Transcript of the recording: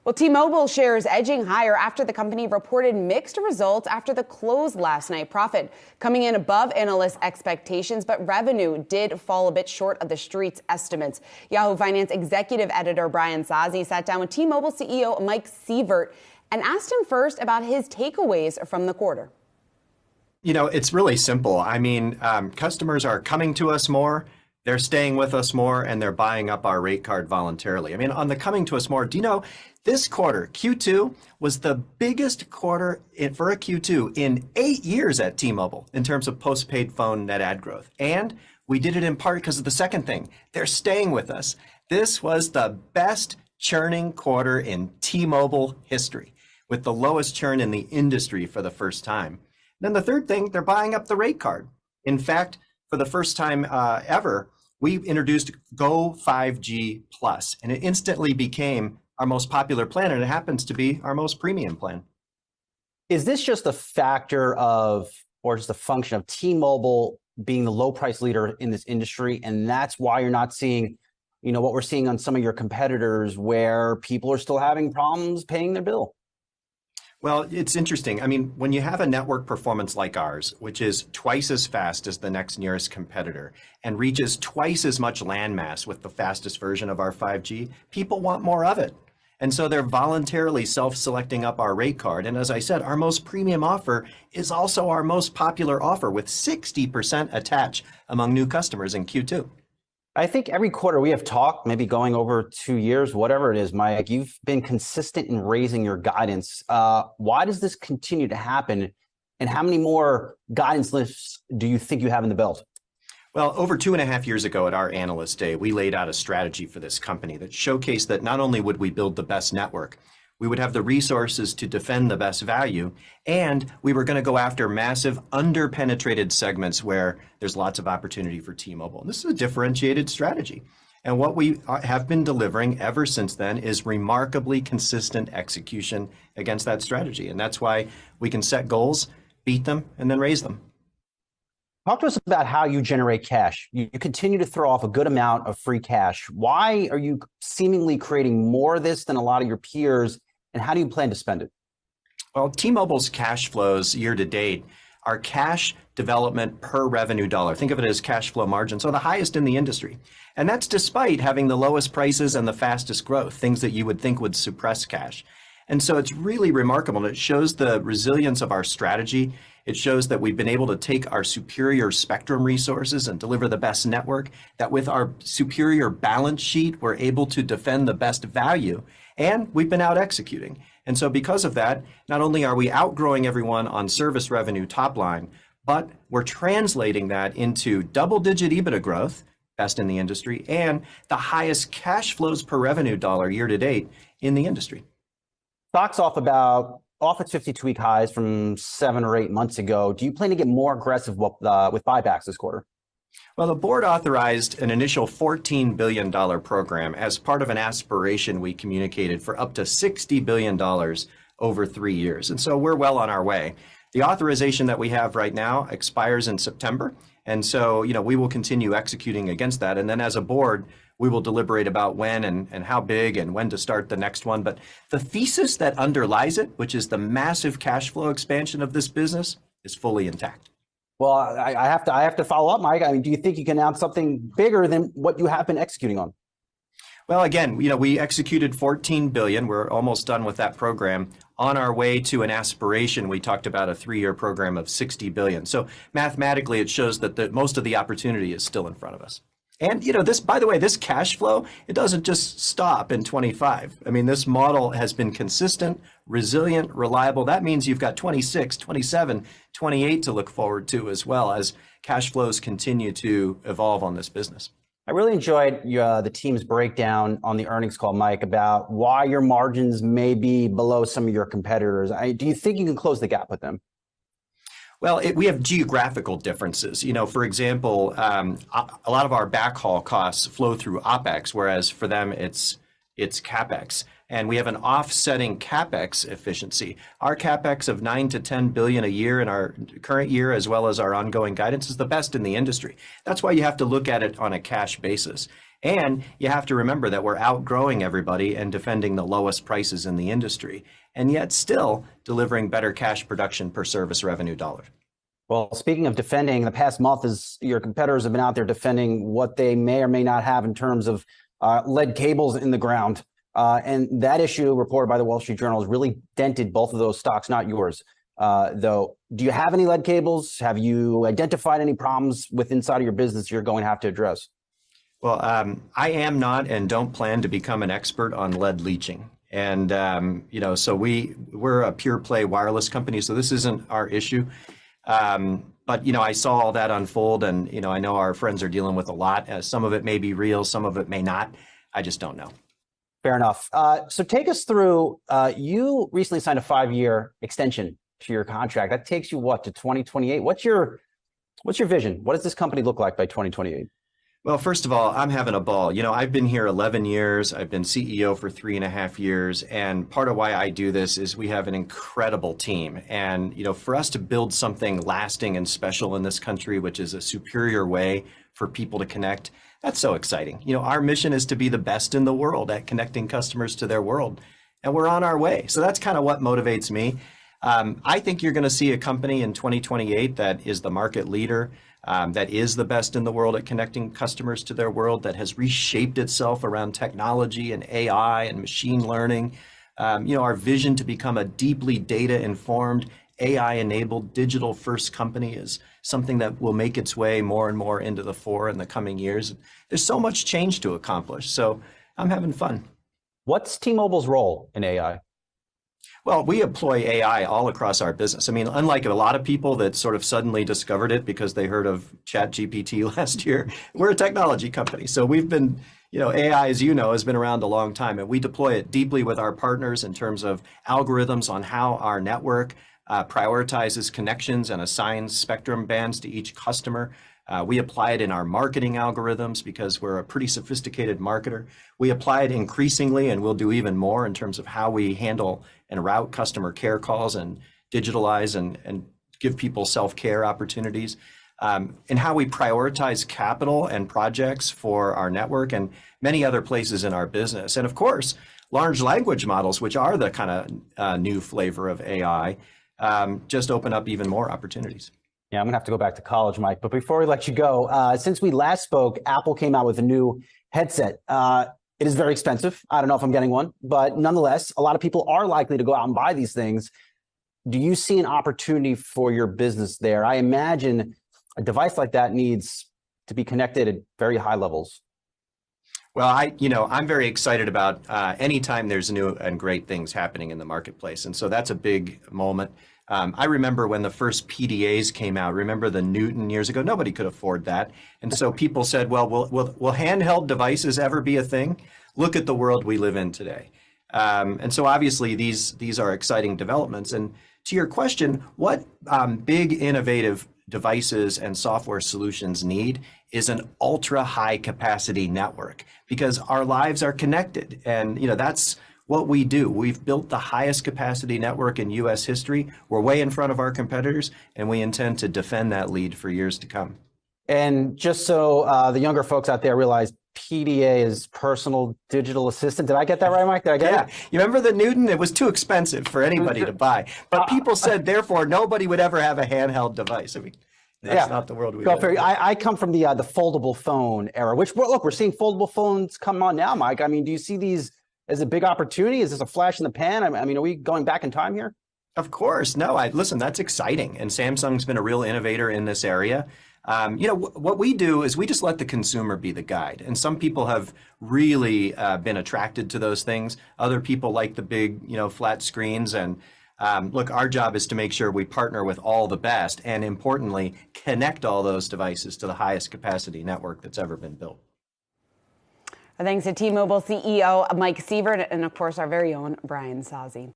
Well, T-Mobile shares edging higher after the company reported mixed results after the close last night. Profit coming in above analyst expectations, but revenue did fall a bit short of the street's estimates. Yahoo Finance executive editor Brian Sozzi sat down with T-Mobile CEO Mike Sievert and asked him first about his takeaways from the quarter. You know, it's really simple. I mean, customers are coming to us more. They're staying with us more, and they're buying up our rate card voluntarily. I mean, on the coming to us more, do you know, this quarter, Q2, was the biggest quarter for a Q2 in 8 years at T-Mobile in terms of postpaid phone net add growth. And we did it in part because of the second thing. They're staying with us. This was the best churning quarter in T-Mobile history, with the lowest churn in the industry for the first time. And then the third thing, they're buying up the rate card. In fact, for the first time ever, we introduced Go 5G Plus, and it instantly became our most popular plan, and it happens to be our most premium plan. Is this just a factor of, or just a function of T-Mobile being the low price leader in this industry, and that's why you're not seeing, you know, what we're seeing on some of your competitors where people are still having problems paying their bill? Well, it's interesting. I mean, when you have a network performance like ours, which is twice as fast as the next nearest competitor and reaches twice as much landmass with the fastest version of our 5G, people want more of it. And so they're voluntarily self-selecting up our rate card. And as I said, our most premium offer is also our most popular offer, with 60% attach among new customers in Q2. I think every quarter we have talked, maybe going over 2 years, whatever it is, Mike, you've been consistent in raising your guidance. Why does this continue to happen? And how many more guidance lifts do you think you have in the belt? Well, over 2.5 years ago at our Analyst Day, we laid out a strategy for this company that showcased that not only would we build the best network, we would have the resources to defend the best value, and we were going to go after massive underpenetrated segments where there's lots of opportunity for T-Mobile. And this is a differentiated strategy. And what we have been delivering ever since then is remarkably consistent execution against that strategy. And that's why we can set goals, beat them, and then raise them. Talk to us about how you generate cash. You continue to throw off a good amount of free cash. Why are you seemingly creating more of this than a lot of your peers? And how do you plan to spend it? Well, T-Mobile's cash flows year to date are cash development per revenue dollar. Think of it as cash flow margin, so the highest in the industry. And that's despite having the lowest prices and the fastest growth, things that you would think would suppress cash. And so it's really remarkable. And it shows the resilience of our strategy. It shows that we've been able to take our superior spectrum resources and deliver the best network, that with our superior balance sheet, we're able to defend the best value. And we've been out executing. And so because of that, not only are we outgrowing everyone on service revenue top line, but we're translating that into double-digit EBITDA growth, best in the industry, and the highest cash flows per revenue dollar year to date in the industry. Stock's off its 52-week highs from 7 or 8 months ago. Do you plan to get more aggressive with buybacks this quarter? Well, the board authorized an initial $14 billion program as part of an aspiration we communicated for up to $60 billion over 3 years. And so we're well on our way. The authorization that we have right now expires in September. And so, you know, we will continue executing against that. And then as a board, we will deliberate about when and how big and when to start the next one. But the thesis that underlies it, which is the massive cash flow expansion of this business, is fully intact. Well, I have to follow up, Mike. I mean, do you think you can announce something bigger than what you have been executing on? Well, again, you know, we executed $14 billion. We're almost done with that program. On our way to an aspiration, we talked about a 3-year program of $60 billion. So mathematically, it shows that most of the opportunity is still in front of us. And, you know, this, by the way, this cash flow, it doesn't just stop in 25. I mean, this model has been consistent, resilient, reliable. That means you've got 26, 27, 28 to look forward to as well as cash flows continue to evolve on this business. I really enjoyed the team's breakdown on the earnings call, Mike, about why your margins may be below some of your competitors. Do you think you can close the gap with them? Well, we have geographical differences. You know, for example, a lot of our backhaul costs flow through OpEx, whereas for them it's CapEx. And we have an offsetting CapEx efficiency. Our CapEx of $9 to $10 billion a year in our current year, as well as our ongoing guidance, is the best in the industry. That's why you have to look at it on a cash basis. And you have to remember that we're outgrowing everybody and defending the lowest prices in the industry, and yet still delivering better cash production per service revenue dollar. Well, speaking of defending, the past month is your competitors have been out there defending what they may or may not have in terms of lead cables in the ground. And that issue reported by the Wall Street Journal has really dented both of those stocks, not yours. Though, do you have any lead cables? Have you identified any problems with inside of your business you're going to have to address? Well, I am not and don't plan to become an expert on lead leaching. And, so we're a pure play wireless company, so this isn't our issue. But, I saw all that unfold, and, I know our friends are dealing with a lot. Some of it may be real, some of it may not. I just don't know. Fair enough. So take us through, you recently signed a 5-year extension to your contract. That takes you, to 2028? What's your vision? What does this company look like by 2028? Well, first of all, I'm having a ball. I've been here 11 years. I've been CEO for 3.5 years. And part of why I do this is we have an incredible team. And, for us to build something lasting and special in this country, which is a superior way for people to connect, that's so exciting. Our mission is to be the best in the world at connecting customers to their world. And we're on our way. So that's kind of what motivates me. I think you're going to see a company in 2028 that is the market leader, that is the best in the world at connecting customers to their world, that has reshaped itself around technology and AI and machine learning. Our vision to become a deeply data-informed, AI-enabled, digital-first company is something that will make its way more and more into the fore in the coming years. There's so much change to accomplish, so I'm having fun. What's T-Mobile's role in AI? Well, we employ AI all across our business. I mean, unlike a lot of people that sort of suddenly discovered it because they heard of ChatGPT last year, we're a technology company. So we've been, AI, as has been around a long time, and we deploy it deeply with our partners in terms of algorithms on how our network prioritizes connections and assigns spectrum bands to each customer. We apply it in our marketing algorithms because we're a pretty sophisticated marketer. We apply it increasingly, and we'll do even more in terms of how we handle and route customer care calls and digitalize and give people self-care opportunities, and how we prioritize capital and projects for our network and many other places in our business. And of course, large language models, which are the kind of new flavor of AI, just open up even more opportunities. Yeah, I'm going to have to go back to college, Mike. But before we let you go, since we last spoke, Apple came out with a new headset. It is very expensive. I don't know if I'm getting one, but nonetheless, a lot of people are likely to go out and buy these things. Do you see an opportunity for your business there? I imagine a device like that needs to be connected at very high levels. Well, I'm very excited about anytime there's new and great things happening in the marketplace. And so that's a big moment. I remember when the first PDAs came out, remember the Newton years ago? Nobody could afford that. And so people said, well, will handheld devices ever be a thing? Look at the world we live in today. And so obviously these are exciting developments. And to your question, what big innovative devices and software solutions need is an ultra high capacity network, because our lives are connected. And that's what we do. We've built the highest capacity network in U.S. history. We're way in front of our competitors, and we intend to defend that lead for years to come. And just so the younger folks out there realize, PDA is personal digital assistant. Did I get that right, Mike? Did I get it? You remember the Newton? It was too expensive for anybody to buy. But people said, therefore, nobody would ever have a handheld device. I mean, that's not the world we live in. I come from the foldable phone era, which, look, we're seeing foldable phones come on now, Mike. I mean, do you see these as a big opportunity? Is this a flash in the pan? I mean, are we going back in time here? Of course. No, listen, that's exciting. And Samsung's been a real innovator in this area. What we do is we just let the consumer be the guide. And some people have really been attracted to those things. Other people like the big, flat screens. And look, our job is to make sure we partner with all the best and, importantly, connect all those devices to the highest capacity network that's ever been built. Thanks to T-Mobile CEO Mike Sievert and, of course, our very own Brian Sozzi.